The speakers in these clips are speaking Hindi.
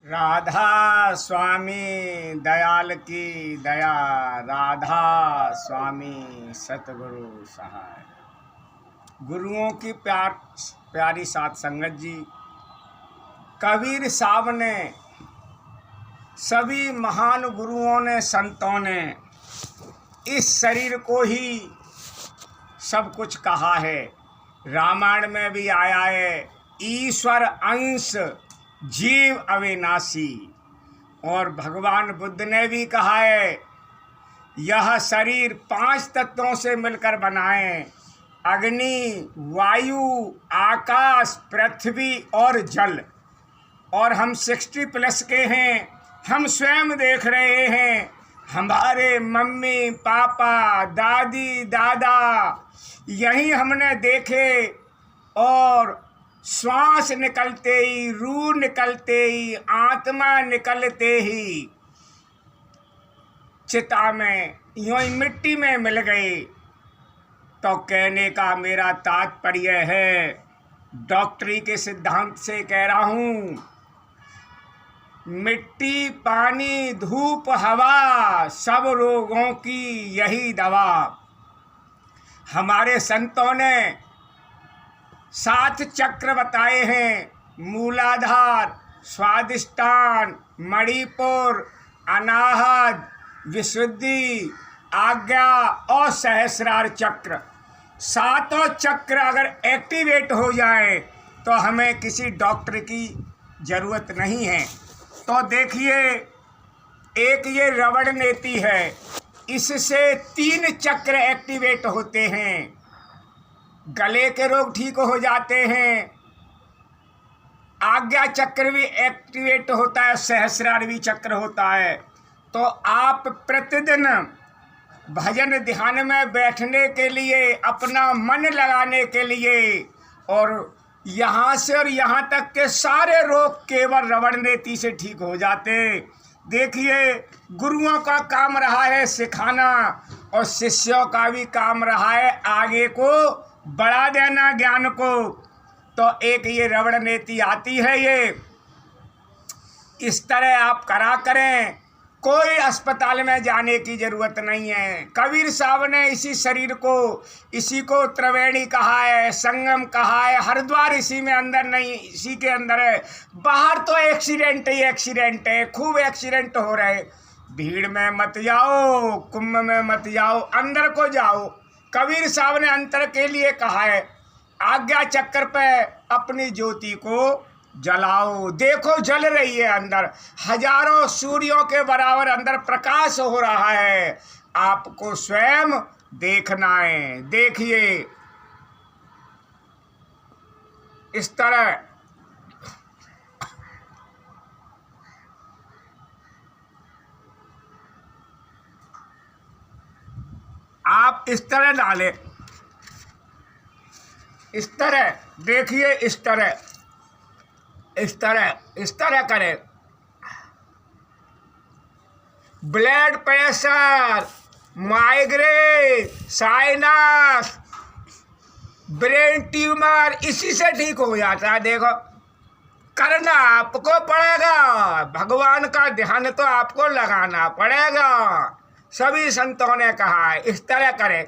राधा स्वामी दयाल की दया, राधा स्वामी सतगुरु सहाय। गुरुओं की प्यारी साथ संगत जी, कबीर साहब ने, सभी महान गुरुओं ने, संतों ने इस शरीर को ही सब कुछ कहा है। रामायण में भी आया है, ईश्वर अंश जीव अविनाशी। और भगवान बुद्ध ने भी कहा है, यह शरीर 5 तत्वों से मिलकर बनाए, अग्नि, वायु, आकाश, पृथ्वी और जल। और हम 60+ के हैं। हम स्वयं देख रहे हैं, हमारे मम्मी पापा दादी दादा यही हमने देखे। और श्वास निकलते ही, रूह निकलते ही, आत्मा निकलते ही चिता में यूं ही मिट्टी में मिल गई। तो कहने का मेरा तात्पर्य है, डॉक्टरी के सिद्धांत से कह रहा हूँ, मिट्टी, पानी, धूप, हवा, सब रोगों की यही दवा। हमारे संतों ने 7 चक्र बताए हैं, मूलाधार, स्वादिष्ठान, मणिपुर, अनाहत, विशुद्धि, आज्ञा और सहस्रार चक्र। 7 चक्र अगर एक्टिवेट हो जाए तो हमें किसी डॉक्टर की ज़रूरत नहीं है। तो देखिए, एक ये रवण नेति है, इससे 3 चक्र एक्टिवेट होते हैं। गले के रोग ठीक हो जाते हैं। आज्ञा चक्र भी एक्टिवेट होता है, सहस्रारवी चक्र होता है। तो आप प्रतिदिन भजन ध्यान में बैठने के लिए, अपना मन लगाने के लिए, और यहाँ से और यहाँ तक के सारे रोग केवल रवण नेति से ठीक हो जाते। देखिए, गुरुओं का काम रहा है सिखाना, और शिष्यों का भी काम रहा है आगे को बढ़ा देना ज्ञान को। तो एक ये रवण नेति आती है, ये इस तरह आप करा करें, कोई अस्पताल में जाने की ज़रूरत नहीं है। कबीर साहब ने इसी शरीर को, इसी को त्रिवेणी कहा है, संगम कहा है, हरिद्वार इसी में अंदर नहीं, इसी के अंदर है। बाहर तो एक्सीडेंट ही एक्सीडेंट है, खूब एक्सीडेंट हो रहे। भीड़ में मत जाओ, कुंभ में मत जाओ, अंदर को जाओ। कबीर साहब ने अंतर के लिए कहा है, आज्ञा चक्र पे अपनी ज्योति को जलाओ। देखो जल रही है अंदर, हजारों सूर्यों के बराबर अंदर प्रकाश हो रहा है। आपको स्वयं देखना है। देखिए, इस तरह आप इस तरह डालें, इस तरह देखिए, इस तरह, इस तरह, इस तरह करें। Blood pressure, migraine, sinus, brain tumour इसी से ठीक हो जाता है। देखो, करना आपको पड़ेगा, भगवान का ध्यान तो आपको लगाना पड़ेगा। सभी संतों ने कहा है, इस तरह करें।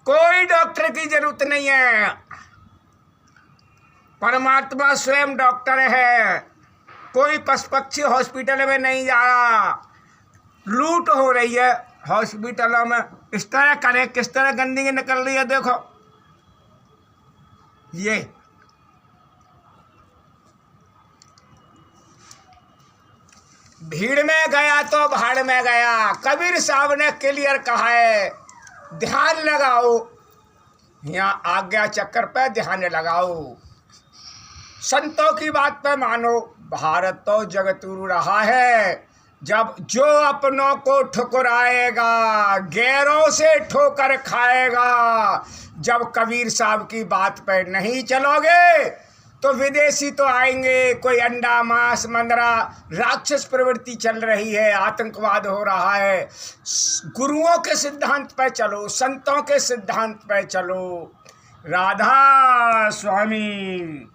कोई डॉक्टर की जरूरत नहीं है, परमात्मा स्वयं डॉक्टर है। कोई पशु पक्षी हॉस्पिटल में नहीं जा रहा, लूट हो रही है हॉस्पिटलों में। इस तरह करें, किस तरह गंदगी निकल रही है। देखो, ये भीड़ में गया तो भाड़ में गया। कबीर साहब ने क्लियर कहा है, ध्यान लगाओ, यहाँ आज्ञा चक्र पे ध्यान लगाओ, संतों की बात पे मानो। भारत तो जगतुरु रहा है, जब जो अपनों को ठुकराएगा गैरों से ठोकर खाएगा। जब कबीर साहब की बात पे नहीं चलोगे तो विदेशी तो आएंगे, कोई अंडा मांस मंदरा, राक्षस प्रवृत्ति चल रही है, आतंकवाद हो रहा है। गुरुओं के सिद्धांत पे चलो, संतों के सिद्धांत पे चलो। राधा स्वामी।